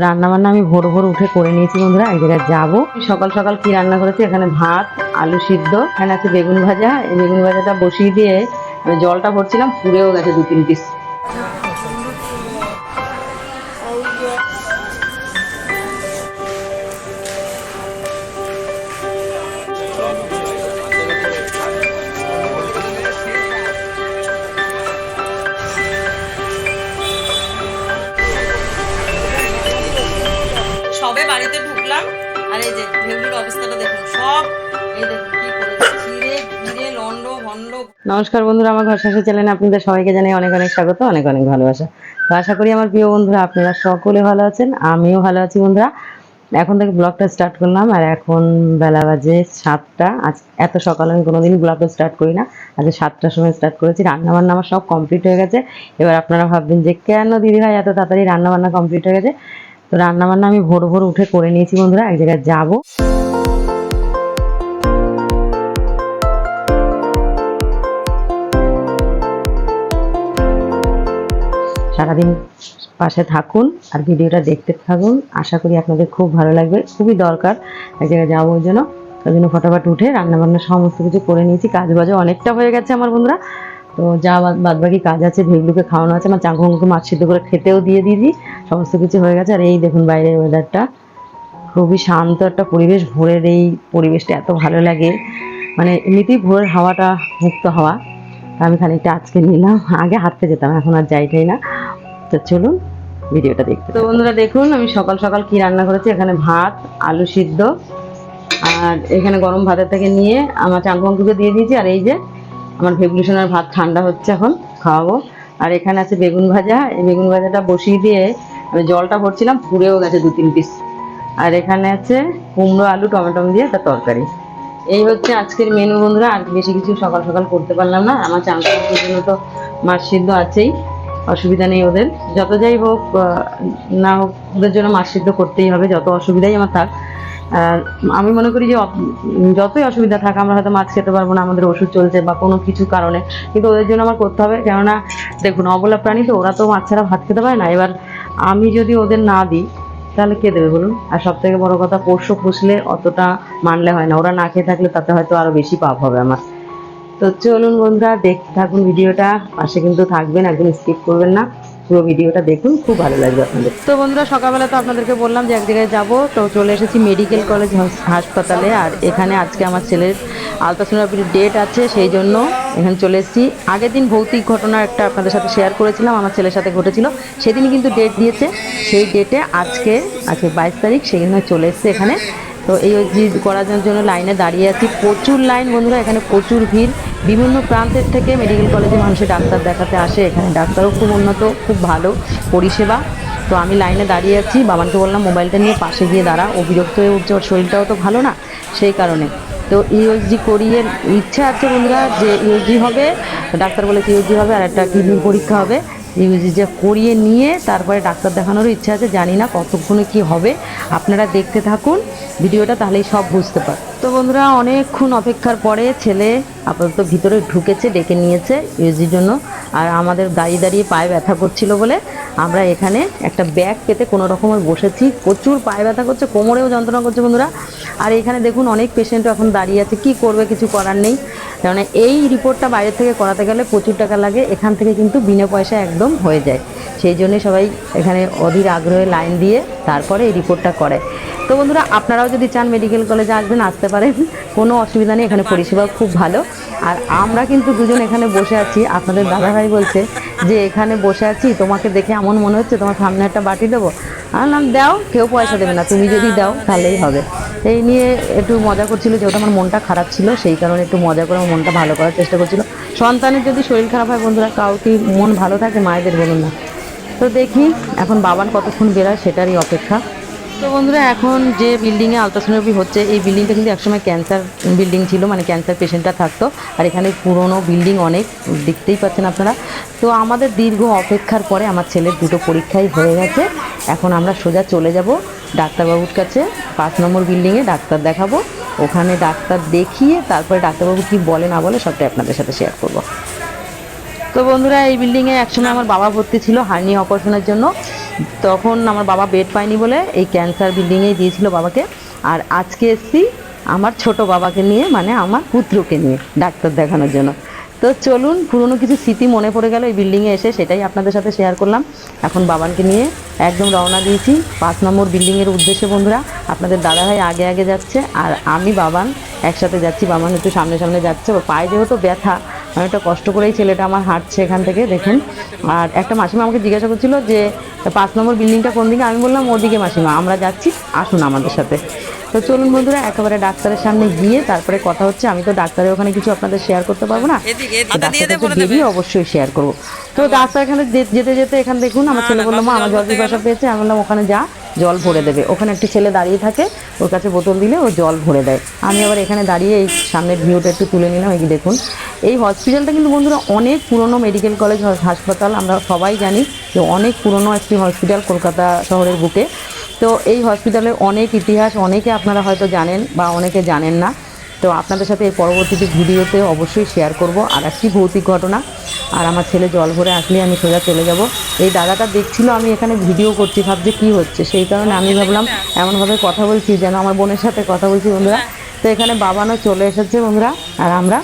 রান্না বান্না আমি ভোর ভোর উঠে করে নিয়েছি বন্ধুরা। এক জায়গায় যাবো। সকাল সকাল কি রান্না করেছি, এখানে ভাত, আলু সিদ্ধ, এখানে আছে বেগুন ভাজা। এই বেগুন ভাজাটা বসিয়ে দিয়ে আমি জলটা ভরছিলাম, পুড়েও গেছে 2-3 পিস। সবে বাড়িতে ঢুকলাম আর এই যে ভেবলির অবস্থাটা দেখুন, সব এই দেখুন কি করেছে, ছিঁড়ে ঘিরে লন্ড ভন্ড। নমস্কার বন্ধুরা, আমার ঘর সংসার চ্যানেলে আপনাদের সবাইকে জানাই অনেক অনেক স্বাগত, অনেক অনেক ভালোবাসা। তো আশা করি আমার প্রিয় বন্ধুরা আপনারা সকলে ভালো আছেন, আমিও ভালো আছি বন্ধুরা। এখন থেকে ব্লগটা স্টার্ট করলাম আর এখন বেলা বাজে 7টা। আজ এত সকালে আমি কোনোদিন ব্লগটা স্টার্ট করি না, আজ 7টার সময় স্টার্ট করেছি। রান্না বান্না আমার সব কমপ্লিট হয়ে গেছে। এবার আপনারা ভাববেন যে কেন দিদিভাই এত তাড়াতাড়ি রান্না বান্না কমপ্লিট হয়ে গেছে। তো রান্না বান্না আমি ভোর ভোর উঠে করে নিয়েছি বন্ধুরা। এক জায়গায় যাবো, সারাদিন পাশে থাকুন আর ভিডিওটা দেখতে থাকুন। আশা করি আপনাদের খুব ভালো লাগবে, খুবই দরকার। এক জায়গায় যাবো ওই জন্য, ওই জন্য ফটাফট উঠে রান্নাবান্না সমস্ত কিছু করে নিয়েছি। কাজ বাজে অনেকটা হয়ে গেছে আমার বন্ধুরা। তো যা বাদ বাকি কাজ আছে, ভেগলুকে খাওয়ানো আছে, আমার চাঙ্কুকে মাছ সিদ্ধ করে খেতেও দিয়ে দিয়েছি, সমস্ত কিছু হয়ে গেছে। আর এই দেখুন বাইরের ওয়েদারটা, খুবই শান্ত একটা পরিবেশ। ভোরের এই পরিবেশটা এত ভালো লাগে, মানে এমনিতেই ভোরের হাওয়াটা মুক্ত হাওয়া। আমি খানিকটা আজকে নিলাম, আগে হাঁটতে যেতাম, এখন আর যাইটাই না। তো চলুন ভিডিওটা দেখতে। তো বন্ধুরা দেখুন আমি সকাল সকাল কি রান্না করেছি, এখানে ভাত, আলু সিদ্ধ, আর এখানে গরম ভাতের থেকে নিয়ে আমার চাঙ্কুকে দিয়ে দিয়েছি। আর এই যে আমার ভেবলিশনের ভাত ঠান্ডা হচ্ছে, এখন খাওয়াবো। আর এখানে আছে বেগুন ভাজা, এই বেগুন ভাজাটা বসিয়ে দিয়ে আমি জলটা ভরছিলাম, পুড়েও গেছে 2-3 পিস। আর এখানে আছে কুমড়ো আলু টমেটো দিয়ে একটা তরকারি। এই হচ্ছে আজকের মেনু বন্ধুরা। আর বেশি কিছু সকাল সকাল করতে পারলাম না, আমার চাঙ্কুর জন্য তো মাছ সিদ্ধ আছেই, অসুবিধা নেই ওদের। যত যাই হোক না হোক, ওদের জন্য মাছ সিদ্ধ করতেই হবে, যত অসুবিধাই আমার থাক। আমি মনে করি যে যতই অসুবিধা থাক, আমরা হয়তো মাছ খেতে পারবো না, আমাদের ওষুধ চলছে বা কোনো কিছু কারণে, কিন্তু ওদের জন্য আমার করতে হবে। কেননা দেখুন অবলা প্রাণী তো, ওরা তো মাছ ছাড়া ভাত খেতে পারে না। এবার আমি যদি ওদের না দিই তাহলে কে দেবে বলুন? আর সব থেকে বড় কথা, পোষ্য পুষলে অতটা মানলে হয় না, ওরা না খেয়ে থাকলে তাতে হয়তো আরো বেশি পাপ হবে আমার। তো চলুন বন্ধুরা দেখতে থাকুন ভিডিওটা, পাশে কিন্তু থাকবেন, একদম স্কিপ করবেন না, পুরো ভিডিওটা দেখুন, খুব ভালো লাগবে আপনাদের। তো বন্ধুরা সকালবেলা তো আপনাদেরকে বললাম যে এক জায়গায় যাবো, তো চলে এসেছি মেডিকেল কলেজ হাসপাতালে। আর এখানে আজকে আমার ছেলের আলট্রাসোনোগ্রাফির ডেট আছে, সেই জন্য এখানে চলে এসেছি। আগের দিন ভৌতিক ঘটনা একটা আপনাদের সাথে শেয়ার করেছিলাম, আমার ছেলের সাথে ঘটেছিল, সেদিনই কিন্তু ডেট দিয়েছে। সেই ডেটে আজকে 22 তারিখ, সেখানে চলে এসেছে এখানে। তো এই ওজি করার জন্য লাইনে দাঁড়িয়ে আছি, প্রচুর লাইন বন্ধুরা, এখানে প্রচুর ভিড়। বিভিন্ন প্রান্তের থেকে মেডিকেল কলেজে মানুষের ডাক্তার দেখাতে আসে, এখানে ডাক্তারও খুব উন্নত, খুব ভালো পরিষেবা। তো আমি লাইনে দাঁড়িয়ে আছি, বাবানকে বললাম মোবাইলটা নিয়ে পাশে গিয়ে দাঁড়া, ও বিরক্ত হয়ে উঠছে, ওর শরীরটাও তো ভালো না, সেই কারণে। তো ইউএসজি করিয়ে ইচ্ছা আছে বন্ধুরা যে ইউএসজি হবে, ডাক্তার বলেছে ইউএসজি হবে, আর একটা কিডনির পরীক্ষা হবে। ইউএসজি যা করিয়ে নিয়ে তারপরে ডাক্তার দেখানোরও ইচ্ছা আছে, জানি না কতক্ষণে কি হবে। আপনারা দেখতে থাকুন ভিডিওটা, তাহলেই সব বুঝতে পার। তো বন্ধুরা অনেকক্ষণ অপেক্ষার পরে ছেলে আপাতত ভিতরে ঢুকেছে, ডেকে নিয়েছে ইউএসজির জন্য। আর আমাদের দাঁড়িয়ে দাঁড়িয়ে পায়ে ব্যথা করছিল বলে আমরা এখানে একটা ব্যাগ পেতে কোনো রকমের বসেছি। প্রচুর পায়ে ব্যথা করছে, কোমরেও যন্ত্রণা করছে বন্ধুরা। আর এখানে দেখুন অনেক পেশেন্টও এখন দাঁড়িয়ে আছে, কি করবে, কিছু করার নেই। কারণ এই রিপোর্টটা বাইরে থেকে করাতে গেলে প্রচুর টাকা লাগে, এখান থেকে কিন্তু বিনা পয়সা একদম হয়ে যায়। সেই জন্যই সবাই এখানে অধীর আগ্রহে লাইন দিয়ে তারপরে এই রিপোর্টটা করে। তো বন্ধুরা আপনারাও যদি চান মেডিকেল কলেজে আসবেন, আসতে পারেন, কোনো অসুবিধা নেই, এখানে পরিষেবা খুব ভালো। আর আমরা কিন্তু দুজন এখানে বসে আছি, আপনাদের দাদাভাই বলছে যে এখানে বসে আছি, তোমাকে দেখে এমন মনে হচ্ছে তোমার সামনে একটা বাটি দেবো। নাম দাও, কেউ পয়সা দেবে না, তুমি যদি দাও তাহলেই হবে। এই নিয়ে একটু মজা করছিল, যেহেতু আমার মনটা খারাপ ছিল, সেই কারণে একটু মজা করে আমার মনটা ভালো করার চেষ্টা করছিল। সন্তানের যদি শরীর খারাপ হয় বন্ধুরা, কাউকে মন ভালো থাকে, মায়েদের বলুন না। তো দেখি এখন বাবান কতক্ষণ বেরোয়, সেটারই অপেক্ষা। তো বন্ধুরা এখন যে বিল্ডিংয়ে আলট্রাসোনোগ্রাফি হচ্ছে, এই বিল্ডিংটা কিন্তু একসময় ক্যান্সার বিল্ডিং ছিল, মানে ক্যান্সার পেশেন্টরা থাকতো। আর এখানে পুরনো বিল্ডিং অনেক, দেখতেই পাচ্ছেন আপনারা। তো আমাদের দীর্ঘ অপেক্ষার পরে আমার ছেলের দুটো পরীক্ষাই হয়ে গেছে। এখন আমরা সোজা চলে যাব ডাক্তারবাবুর কাছে, 5 নম্বর বিল্ডিংয়ে ডাক্তার দেখাবো। ওখানে ডাক্তার দেখিয়ে তারপরে ডাক্তারবাবু কি বলে না বলে সবটাই আপনাদের সাথে শেয়ার করব। তো বন্ধুরা এই বিল্ডিংয়ে একসময় আমার বাবা ভর্তি ছিল হার্নিয়া অপারেশনের জন্য। তখন আমার বাবা বেড পায়নি বলে এই ক্যান্সার বিল্ডিংয়েই দিয়েছিল বাবাকে। আর আজকে এসছি আমার ছোট বাবাকে নিয়ে, মানে আমার পুত্রকে নিয়ে ডাক্তার দেখানোর জন্য। তো চলুন, পুরনো কিছু স্মৃতি মনে পড়ে গেল এই বিল্ডিংয়ে এসে, সেটাই আপনাদের সাথে শেয়ার করলাম। এখন বাবানকে নিয়ে একদম রওনা দিয়েছি 5 নম্বর বিল্ডিংয়ের উদ্দেশ্যে। বন্ধুরা, আপনাদের দাদাভাই আগে আগে যাচ্ছে আর আমি বাবান একসাথে যাচ্ছি। বাবান একটু সামনে সামনে যাচ্ছে, ওর পায়ে যেহেতু ব্যথা, অনেকটা কষ্ট করেই ছেলেটা আমার হাঁটছে এখান থেকে, দেখুন। আর একটা মাসিমা আমাকে জিজ্ঞাসা করছিল যে 5 নম্বর বিল্ডিংটা কোন দিকে, আমি বললাম ওদিকে মাসিমা, আমরা যাচ্ছি, আসুন আমাদের সাথে। তো চলুন বন্ধুরা, একেবারে ডাক্তারের সামনে গিয়ে তারপরে কথা হচ্ছে। আমি তো ডাক্তারের ওখানে কিছু আপনাদের শেয়ার করতে পারবো না, ডাক্তার কাছে বেরিয়ে অবশ্যই শেয়ার করবো। তো ডাক্তার এখানে যেতে যেতে এখানে দেখুন আমার ছেলে বললো মা আমার জল পিপাসা পেয়েছে। আমি বললাম ওখানে যা, জল ভরে দেবে। ওখানে একটি ছেলে দাঁড়িয়ে থাকে, ওর কাছে বোতল দিলে ও জল ভরে দেয়। আমি আবার এখানে দাঁড়িয়ে এই সামনের ভিউটা একটু তুলে নিলাম। এই দেখুন, এই হসপিটালটা কিন্তু বন্ধুরা অনেক পুরনো মেডিকেল কলেজ হাসপাতাল, আমরা সবাই জানি যে অনেক পুরনো একটি হসপিটাল কলকাতা শহরের বুকে। তো এই হসপিটালের অনেক ইতিহাস অনেকে আপনারা হয়তো জানেন বা অনেকে জানেন না। তো আপনাদের সাথে এর পরবর্তীতে ভিডিওতে অবশ্যই শেয়ার করব আর একটি ভৌতিক ঘটনা। আর আমার ছেলে জল ভরে আসলে আমি সোজা চলে যাব। এই দাদাটা দেখছিল আমি এখানে ভিডিও করছি, ভাবছে কী হচ্ছে, সেই কারণে আমি ভাবলাম এমনভাবে কথা বলছি যেন আমার বোনের সাথে কথা বলছি বন্ধুরা। তো এখানে বাবানও চলে এসেছে বন্ধুরা, আর আমরা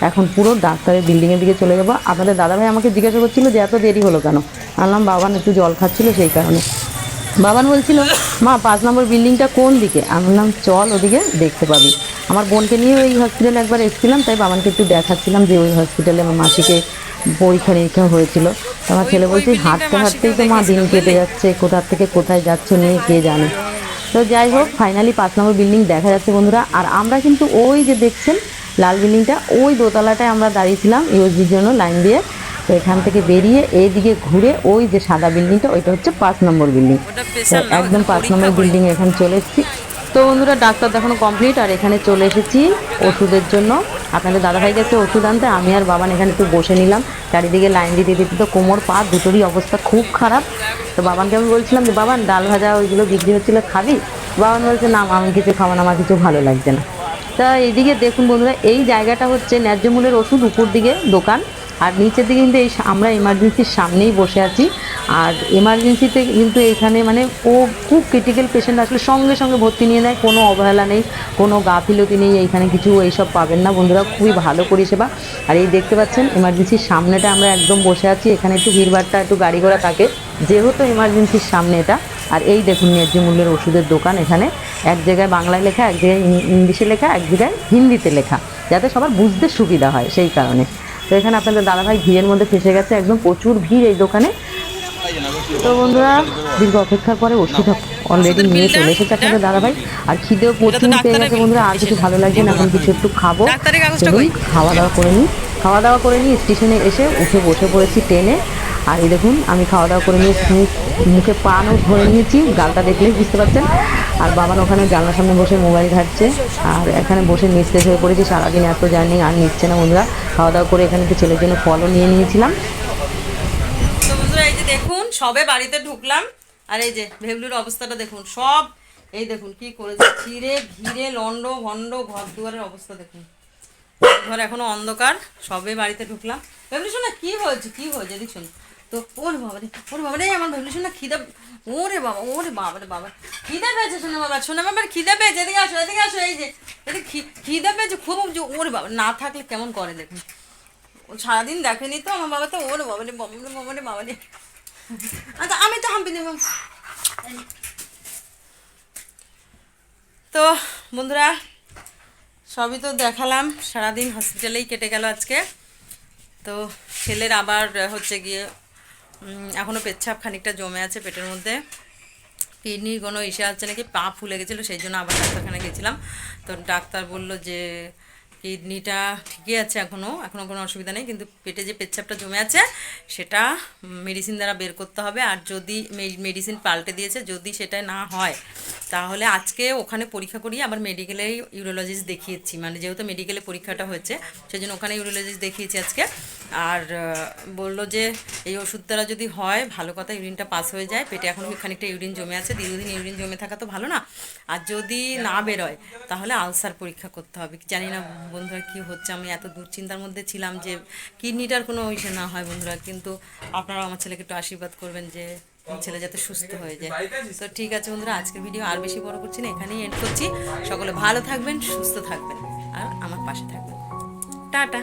এখন পুরো ডাক্তারের বিল্ডিংয়ের দিকে চলে যাবো। আপনাদের দাদাভাই আমাকে জিজ্ঞাসা করছিল যে এত দেরি হলো কেন, আনলাম বাবান একটু জল খাচ্ছিল সেই কারণে। বাবান বলছিল মা 5 নম্বর বিল্ডিংটা কোন দিকে, আমি বললাম চল ওদিকে দেখতে পাবি। আমার বোনকে নিয়ে ওই হসপিটালে একবার এসেছিলাম, তাই বাবানকে একটু দেখাচ্ছিলাম যে ওই হসপিটালে আমার মাসিকে পরীক্ষা নিরীক্ষা হয়েছিল। তো আমার ছেলে বলছে হাঁটতে হাঁটতেই তো মা দিন কেটে যাচ্ছে, কোথা থেকে কোথায় যাচ্ছে নিয়ে কে জানে। তো যাই হোক, ফাইনালি 5 নম্বর বিল্ডিং দেখা যাচ্ছে বন্ধুরা। আর আমরা কিন্তু ওই যে দেখছেন লাল বিল্ডিংটা, ওই দোতলাটায় আমরা দাঁড়িয়েছিলাম ইউএসজির জন্য লাইন দিয়ে। তো এখান থেকে বেরিয়ে এইদিকে ঘুরে ওই যে সাদা বিল্ডিংটা, ওইটা হচ্ছে 5 নম্বর বিল্ডিং। তো একদম 5 নম্বর বিল্ডিং এখানে চলে এসেছি। তো বন্ধুরা, ডাক্তার দেখানো কমপ্লিট আর এখানে চলে এসেছি ওষুধের জন্য। আপনাদের দাদাভাই গেছে ওষুধ আনতে, আমি আর বাবান এখানে একটু বসে নিলাম। চারিদিকে লাইন দিতে দিতে তো কোমর পা দুটোরই অবস্থা খুব খারাপ। তো বাবানকে আমি বলছিলাম যে বাবান ডাল ভাজা ওইগুলো বিক্রি হচ্ছিলো খাবি, বাবান বলছে না আমি কিছু খাবো না, আমার কিছু ভালো লাগছে না। তা এইদিকে দেখুন বন্ধুরা, এই জায়গাটা হচ্ছে ন্যায্য মূল্যের ওষুধ, উপর দিকে দোকান আর নিচের দিকে কিন্তু এই আমরা এমার্জেন্সির সামনেই বসে আছি। আর এমার্জেন্সিতে কিন্তু এইখানে মানে ও খুব ক্রিটিক্যাল পেশেন্ট আসলে সঙ্গে সঙ্গে ভর্তি নিয়ে নেয়, কোনো অবহেলা নেই, কোনো গাফিলতি নেই, এইখানে কিছু এইসব পাবেন না বন্ধুরা, খুবই ভালো পরিষেবা। আর এই দেখতে পাচ্ছেন এমার্জেন্সির সামনেটা আমরা একদম বসে আছি, এখানে একটু ভিড়ভাড়টা একটু গাড়ি ঘোড়া থাকে যেহেতু এমার্জেন্সির সামনে এটা। আর এই দেখুন ন্যায্য মূল্যের ওষুধের দোকান, এখানে এক জায়গায় বাংলায় লেখা, এক জায়গায় ইংলিশে লেখা, এক জায়গায় হিন্দিতে লেখা, যাতে সবার বুঝতে সুবিধা হয় সেই কারণে। তো এখানে আপনাদের দাদাভাই ভিড়ের মধ্যে ফেসে গেছে, একদম প্রচুর ভিড় এই দোকানে। তো বন্ধুরা, দীর্ঘ অপেক্ষার পরে ওষুধ অলরেডি নিয়ে চলে এসেছে আপনাদের দাদাভাই। আর খিদেও প্রচুর পেয়ে গেছে বন্ধুরা, আর কিছু ভালো লাগছে না, এখন কিছু একটু খাবো। চলুন খাওয়া দাওয়া করে নিই। খাওয়া দাওয়া করে নিই, স্টেশনে এসে উঠে বসে পড়েছি ট্রেনে। আর এই দেখুন আমি খাওয়া দাওয়া করে নিয়ে মুখে পানও ধরে নিয়েছি, গালটা দেখলেই বুঝতে পারছেন। আর বাবান ওখানে জানলার সামনে বসে মোবাইল ঘাটছে, আর এখানে বসে নিস্তেজ হয়ে পড়েছি, সারাদিন এত জার্নি আর নিচ্ছে না বন্ধুরা। খাওয়া দাওয়া করে এখানে একটু ছেলের জন্য ফলও নিয়ে নিয়েছিলাম। তো বন্ধুরা এই যে দেখুন সবে বাড়িতে ঢুকলাম, আর এই যে ভেবলুর অবস্থাটা দেখুন, সব এই দেখুন কি করেছে, ছিঁড়ে ঘিরে লন্ড ভন্ড, ঘর দুয়ারের অবস্থা দেখুন, ঘর এখনো অন্ধকার, সবে বাড়িতে ঢুকলাম। ভেবলু শোনা কি হয়েছে, কি হয়েছে দেখুন তো, ওরে বাবা রে আমার ভেবলু শোনা খিদে, ওরে বাবা রে বাবা, খিদে পেয়েছে শোনা বাবা খিদে পেয়েছে, এদিকে আসো এদিকে আসো, এই যে এদিকে খিদে পেয়েছে খুব, ওরে বাবা না থাকলে কেমন করে দেখুন, সারাদিন দেখেনি তো আমার বাবা, তো ওরে বাবা রে। আচ্ছা আমি তো হাম্পি নেব। তো বন্ধুরা সবই তো দেখালাম, সারাদিন হসপিটালেই কেটে গেল আজকে। তো ছেলের আবার হচ্ছে গিয়ে এখনও পেচ্ছাপ খানিকটা জমে আছে পেটের মধ্যে, কিডনির কোনো ইসে আছে নাকি, পা ফুলে গেছিলো, সেই জন্য আবার ডাক্তারখানে গেছিলাম। তো ডাক্তার বলল যে কিডনিটা ঠিকই আছে, এখনও কোনো অসুবিধা নেই, কিন্তু পেটে যে পেচ্ছাপটা জমে আছে সেটা মেডিসিন দ্বারা বের করতে হবে। আর যদি মেডিসিন পাল্টে দিয়েছে, যদি সেটা না হয় তাহলে আজকে ওখানে পরীক্ষা করিয়ে আবার মেডিকেলেই ইউরোলজিস্ট দেখিয়েছি, মানে যেহেতু মেডিকেলে পরীক্ষাটা হয়েছে সেই জন্য ওখানে ইউরোলজিস্ট দেখিয়েছি আজকে। আর বললো যে এই ওষুধ দ্বারা যদি হয় ভালো কথা, ইউরিনটা পাস হয়ে যায়, পেটে এখন খানিকটা ইউরিন জমে আছে, দীর্ঘদিন ইউরিন জমে থাকা তো ভালো না, আর যদি না বেরোয় তাহলে আলসার পরীক্ষা করতে হবে। জানি না বন্ধুরা কী হচ্ছে, আমি এত দুশ্চিন্তার মধ্যে ছিলাম যে কিডনিটার কোনো ইসে না হয় বন্ধুরা, কিন্তু আপনারা আমার ছেলেকে একটু আশীর্বাদ করবেন যে ছেলে যাতে সুস্থ হয়ে যায়। তো ঠিক আছে বন্ধুরা, আজকের ভিডিও আর বেশি বড় করছি না, এখানেই এন্ড করছি। সকলে ভালো থাকবেন, সুস্থ থাকবেন আর আমার পাশে থাকবেন। টাটা।